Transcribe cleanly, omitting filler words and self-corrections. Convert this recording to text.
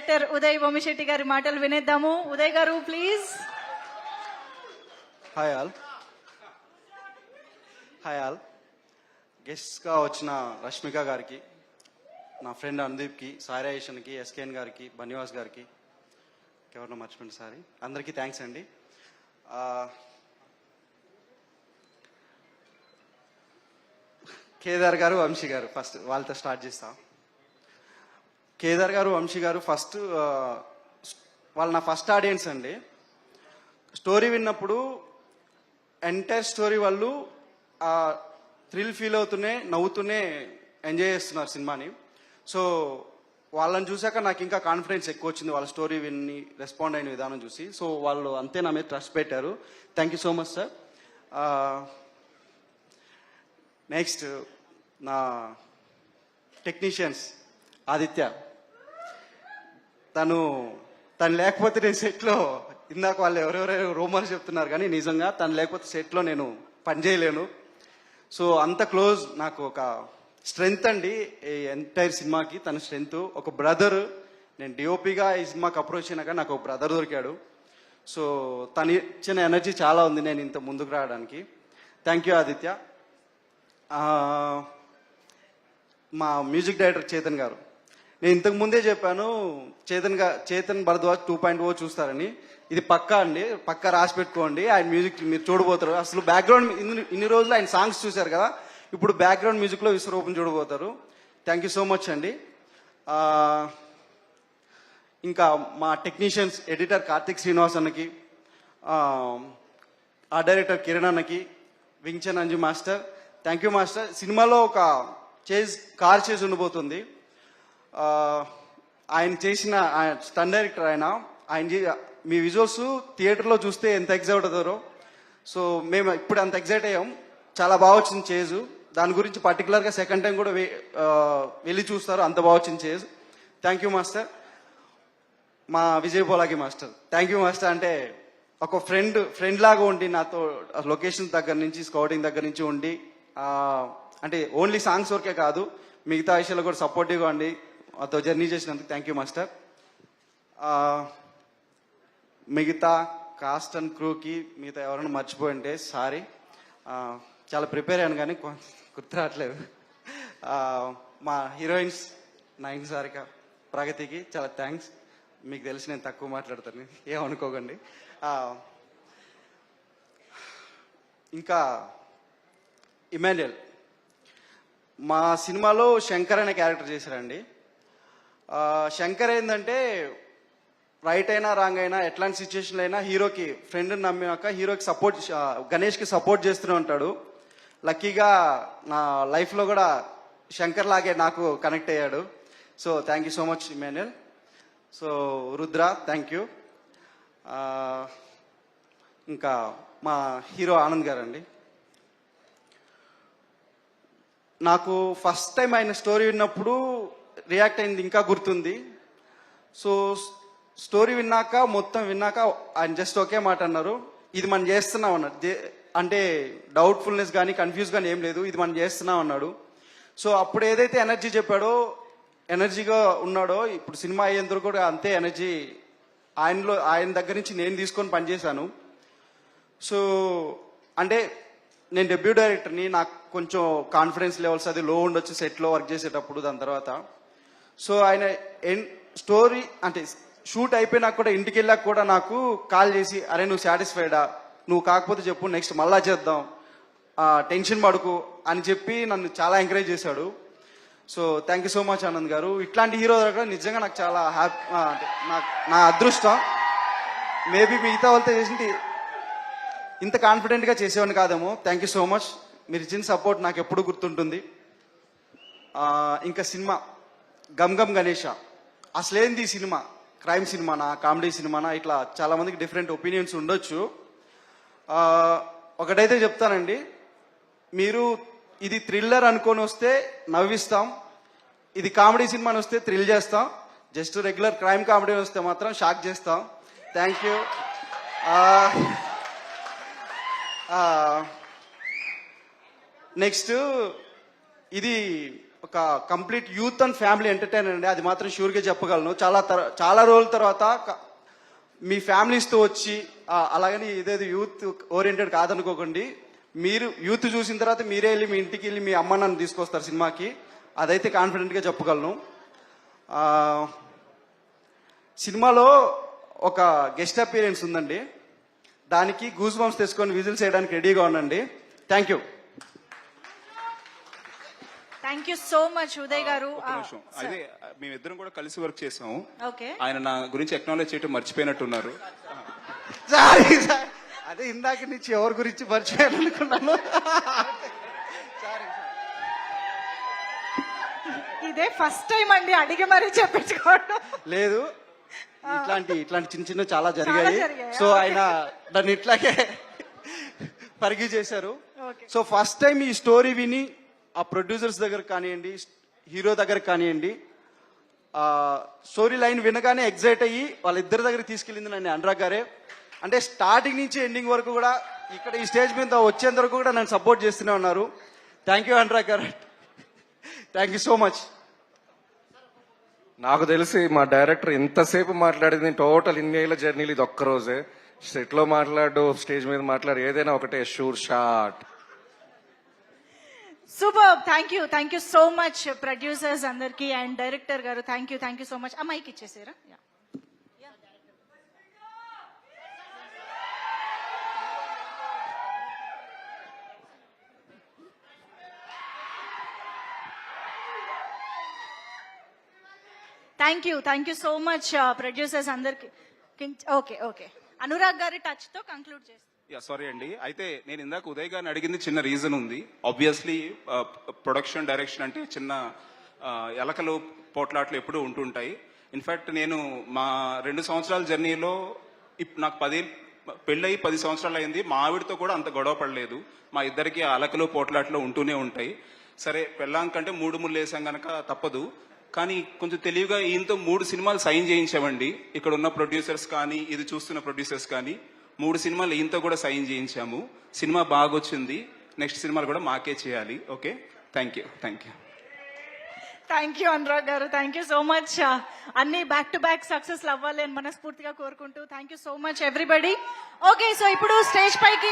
Director Uday వమిశెట్టి గారి మాటలు వినేద్దాము. ఉదయ్ గారు ప్లీజ్. హాయ్ ఆల్ గెస్ట్గా వచ్చిన రష్మిక గారికి, నా ఫ్రెండ్ అనుదీప్కి, సాయిరాయేషన్కి, ఎస్కేఎన్ గారికి, బన్నివాస్ గారికి, ఎవరినో మర్చిపోయింది సారీ, అందరికీ థ్యాంక్స్ అండి. కేదార్ గారు, వంశీ గారు, ఫస్ట్ వాళ్ళతో స్టార్ట్ చేస్తాం. కేదార్ గారు, వంశీ గారు ఫస్ట్ వాళ్ళు నా ఫస్ట్ ఆడియన్స్ అండి. స్టోరీ విన్నప్పుడు ఎంటైర్ స్టోరీ వాళ్ళు థ్రిల్ ఫీల్ అవుతూనే నవ్వుతూనే ఎంజాయ్ చేస్తున్నారు సినిమాని. సో వాళ్ళని చూసాక నాకు ఇంకా కాన్ఫిడెన్స్ ఎక్కువ వచ్చింది, వాళ్ళ స్టోరీ విని రెస్పాండ్ అయిన విధానం చూసి. సో వాళ్ళు అంతే నా మీద ట్రస్ట్ పెట్టారు. Thank you so much sir. Next నా టెక్నీషియన్స్ ఆదిత్య, తను లేకపోతే నేను సెట్లో, ఇందాక వాళ్ళు ఎవరెవరో రూమర్స్ చెప్తున్నారు కానీ నిజంగా తను లేకపోతే సెట్లో నేను పనిచేయలేను. సో అంత క్లోజ్, నాకు ఒక స్ట్రెంగ్త్ అండి ఈ ఎంటైర్ సినిమాకి. తన స్ట్రెంగ్త్ ఒక బ్రదర్. నేను డిఓపిగా ఈ సినిమాకి అప్రోచ్ అయినాక నాకు ఒక బ్రదర్ దొరికాడు. సో తను ఇచ్చిన ఎనర్జీ చాలా ఉంది నేను ఇంత ముందుకు రావడానికి. Thank you Aditya. మా మ్యూజిక్ డైరెక్టర్ చేతన్ గారు, నేను ఇంతకు ముందే చెప్పాను చేతన్ భరద్వాజ్ 2.0 చూస్తారని. ఇది పక్కా అండి, పక్కా రాసి పెట్టుకోండి. ఆయన మ్యూజిక్ మీరు చూడబోతారు. అసలు బ్యాక్గ్రౌండ్ ఇన్ని రోజులు ఆయన సాంగ్స్ చూశారు కదా, ఇప్పుడు బ్యాక్గ్రౌండ్ మ్యూజిక్లో విశ్వరూపం చూడబోతారు. థ్యాంక్ యూ సో మచ్ అండి. ఇంకా మా టెక్నీషియన్స్, ఎడిటర్ కార్తిక్ శ్రీనివాస్ అన్నకి, ఆ డైరెక్టర్ కిరణ్ అన్నకి, Wing Chun Anju master, thank you master. సినిమాలో ఒక కార్ చేజ్ ఉండబోతుంది. ఆయన చేసిన స్టన్ డైరెక్టర్ ఆయన మీ విజువల్స్ థియేటర్లో చూస్తే ఎంత ఎగ్జైట్ అవుతారో. సో మేము ఇప్పుడు అంత ఎగ్జైట్ అయ్యాం. చాలా బాగా వచ్చింది చేజు. దాని గురించి పర్టికులర్గా సెకండ్ టైం కూడా వెళ్ళి చూస్తారు, అంత బాగా వచ్చింది చేజ్. Thank you master. మా విజయ్ పోలాకి మాస్టర్, థ్యాంక్ యూ మాస్టర్. అంటే ఒక ఫ్రెండ్ లాగా ఉండి నాతో లొకేషన్ దగ్గర నుంచి, స్కౌటింగ్ దగ్గర నుంచి ఉండి, అంటే ఓన్లీ సాంగ్స్ వరకే కాదు మిగతా విషయాల్లో కూడా సపోర్టివ్గా ఉండి మాతో జర్నీ చేసినందుకు థ్యాంక్ యూ మాస్టర్. మిగతా కాస్ట్ అండ్ క్రూకి మిగతా ఎవరైనా మర్చిపోయింటే సారీ. చాలా ప్రిపేర్ అయ్యాను కానీ గుర్తు రావట్లేదు. మా హీరోయిన్స్ నైన్ సారిక, ప్రగతికి చాలా థ్యాంక్స్. మీకు తెలిసి నేను తక్కువ మాట్లాడతాను, ఏమనుకోకండి. ఇంకా ఇమాన్యుయల్, మా సినిమాలో శంకర్ అనే క్యారెక్టర్ చేశారండి. శంకర్ ఏంటంటే రైట్ అయినా రాంగ్ అయినా ఎట్లాంటి సిచ్యువేషన్లో అయినా హీరోకి ఫ్రెండ్ని నమ్మాక హీరోకి గణేష్కి సపోర్ట్ చేస్తూనే ఉంటాడు. లక్కీగా నా లైఫ్లో కూడా శంకర్ లాగే నాకు కనెక్ట్ అయ్యాడు. So thank you so much Emmanuel. So Rudra, thank you. ఇంకా మా హీరో ఆనంద్ గారు అండి. నాకు ఫస్ట్ టైం ఆయన స్టోరీ విన్నప్పుడు రియాక్ట్ అయింది ఇంకా గుర్తుంది. సో స్టోరీ మొత్తం విన్నాక ఆయన జస్ట్ ఒకే మాట అన్నారు, ఇది మనం చేస్తున్నాం అన్నారు. అంటే డౌట్ఫుల్నెస్ కానీ కన్ఫ్యూజ్ కానీ ఏం లేదు, ఇది మనం చేస్తున్నాం అన్నాడు. సో అప్పుడు ఏదైతే ఎనర్జీ చెప్పాడో, ఎనర్జీగా ఉన్నాడో, ఇప్పుడు సినిమా అయ్యేందుకు కూడా అంతే ఎనర్జీ ఆయన దగ్గర నుంచి నేను తీసుకొని పనిచేశాను. సో అంటే నేను డెబ్యూ డైరెక్టర్ని, నాకు కొంచెం కాన్ఫిడెన్స్ లెవెల్స్ అది లో ఉండొచ్చు సెట్లో వర్క్ చేసేటప్పుడు. దాని తర్వాత సో ఆయన స్టోరీ అంటే షూట్ అయిపోయినాక కూడా ఇంటికి వెళ్ళాక కూడా నాకు కాల్ చేసి, అరే నువ్వు సాటిస్ఫైడా, నువ్వు కాకపోతే చెప్పు నెక్స్ట్ మళ్ళా చేద్దాం, టెన్షన్ పడుకు అని చెప్పి నన్ను చాలా ఎంకరేజ్ చేశాడు. So thank you so much Anand గారు. ఇట్లాంటి హీరో దగ్గర నిజంగా నాకు చాలా హ్యాపీ, నా అదృష్టం. మేబీ మిగతా వాళ్ళతో చేసింది ఇంత కాన్ఫిడెంట్గా చేసేవాడిని కాదేమో. Thank you so much. మీరు ఇచ్చిన సపోర్ట్ నాకు ఎప్పుడు గుర్తుంటుంది. ఇంకా సినిమా గమ్ గమ్ గణేష, అసలేంది ఈ సినిమా, క్రైమ్ సినిమానా, కామెడీ సినిమానా, ఇట్లా చాలా మందికి డిఫరెంట్ ఒపీనియన్స్ ఉండొచ్చు. ఒకటైతే చెప్తానండి, మీరు ఇది థ్రిల్లర్ అనుకొని వస్తే నవ్విస్తాం, ఇది కామెడీ సినిమా అని వస్తే థ్రిల్ చేస్తాం, జస్ట్ రెగ్యులర్ క్రైమ్ కామెడీ వస్తే మాత్రం షాక్ చేస్తాం. Thank you. నెక్స్ట్ ఇది ఒక complete youth and family entertainer అండి, అది మాత్రం షూర్గా చెప్పగలను. చాలా రోజుల తర్వాత మీ ఫ్యామిలీస్తో వచ్చి అలాగని ఇదేదో యూత్ ఓరియంటెడ్ కాదనుకోకండి. మీరు యూత్ చూసిన తర్వాత మీరే వెళ్ళి మీ ఇంటికి వెళ్ళి మీ అమ్మ నన్ను తీసుకొస్తారు సినిమాకి, అదైతే కాన్ఫిడెంట్గా చెప్పగలను. సినిమాలో ఒక గెస్ట్ అపీరెన్స్ ఉందండి, దానికి గూస్ బంప్స్ తెచ్చుకొని విజిల్స్ చేయడానికి రెడీగా ఉండండి. Thank you. Thank you so much Uday గారు. ఒక నిమిషం. అదే మేమిద్దరం కూడా కలిసి వర్క్ చేసాము. ఓకే, ఆయన నా గురించి ఎక్నాలజ్ చేయటం మర్చిపోయినట్టున్నారు. సారీ సార్, అదే ఇందాక నుంచి ఎవరి గురించి మర్చిపోయాలనుకున్నాను. ఇదే ఫస్ట్ టైం అండి అడిగి మరీ చెప్పించుకోవడం. లేదు, ఇట్లాంటి చిన్న చిన్న చాలా జరిగాయి. జరిగాయా? సో ఆయన దాన్ని ఇట్లాగే పరిగి చేశారు. Okay. సో ఫస్ట్ టైం ఈ స్టోరీ విని ఆ ప్రొడ్యూసర్స్ దగ్గర కానివ్వండి, హీరో దగ్గర కానివ్వండి, స్టోరీ లైన్ వినగానే ఎగ్జైట్ అయ్యి వాళ్ళిద్దరి దగ్గర తీసుకెళ్ళింది నన్ను అనురాగ్ గారే. అంటే స్టార్టింగ్ నుంచి ఎండింగ్ వరకు కూడా ఇక్కడ ఈ స్టేజ్ మీద వచ్చేంత వరకు కూడా నన్ను సపోర్ట్ చేస్తూనే ఉన్నారు. థ్యాంక్ యూ అనురాగ్ గారు, థ్యాంక్ యూ సో మచ్. నాకు తెలిసి మా డైరెక్టర్ ఎంతసేపు మాట్లాడింది టోటల్ ఇన్నేళ్ల జర్నీలు ఇది ఒక్కరోజే. సెట్ లో మాట్లాడు, స్టేజ్ మీద మాట్లాడు, ఏదైనా ఒకటే sure shot. Super, thank you so much producers అందరికి అండ్ డైరెక్టర్ గారు. Thank you so much. Mike ఇచ్చేసారా? Thank you so much producers అందరికి. ఓకే, అనురాగ్ గారి టచ్ తో కంక్లూడ్ చేస్తాం. యా, సారీ అండి. అయితే నేను ఇందాక ఉదయ్ గారిని అడిగింది చిన్న రీజన్ ఉంది. ఆబ్వియస్లీ ప్రొడక్షన్ డైరెక్షన్ అంటే చిన్న ఎలకలు పోట్లాట్లు ఎప్పుడూ ఉంటుంటాయి. ఇన్ఫాక్ట్ నేను మా 2 సంవత్సరాల జర్నీలో నాకు పెళ్ళయి 10 సంవత్సరాలు అయింది. మా ఆవిడతో కూడా అంత గొడవ పడలేదు. మా ఇద్దరికి అలకలు పోట్లాట్లు ఉంటూనే ఉంటాయి. సరే, పెళ్ళాం కంటే 3 ముళ్ళు వేసాం గనక తప్పదు. కానీ కొంచెం తెలివిగా ఈయనతో 3 సినిమాలు సైన్ చేయించామండి. ఇక్కడ ఉన్న ప్రొడ్యూసర్స్ కానీ, ఇది చూస్తున్న ప్రొడ్యూసర్స్ కానీ 3 సినిమాలు ఈయనతో కూడా సైన్ చేయించాము. సినిమా బాగొచ్చింది. నెక్స్ట్ సినిమాలు కూడా మాకే చేయాలి. Okay, thank you. Thank you Anurag గారు, థ్యాంక్ యూ సో మచ్. అన్ని బ్యాక్ టు బ్యాక్ సక్సెస్ అవ్వాలి అని మనస్ఫూర్తిగా కోరుకుంటూ thank you so much everybody. Okay, so ఇప్పుడు స్టేజ్ పైకి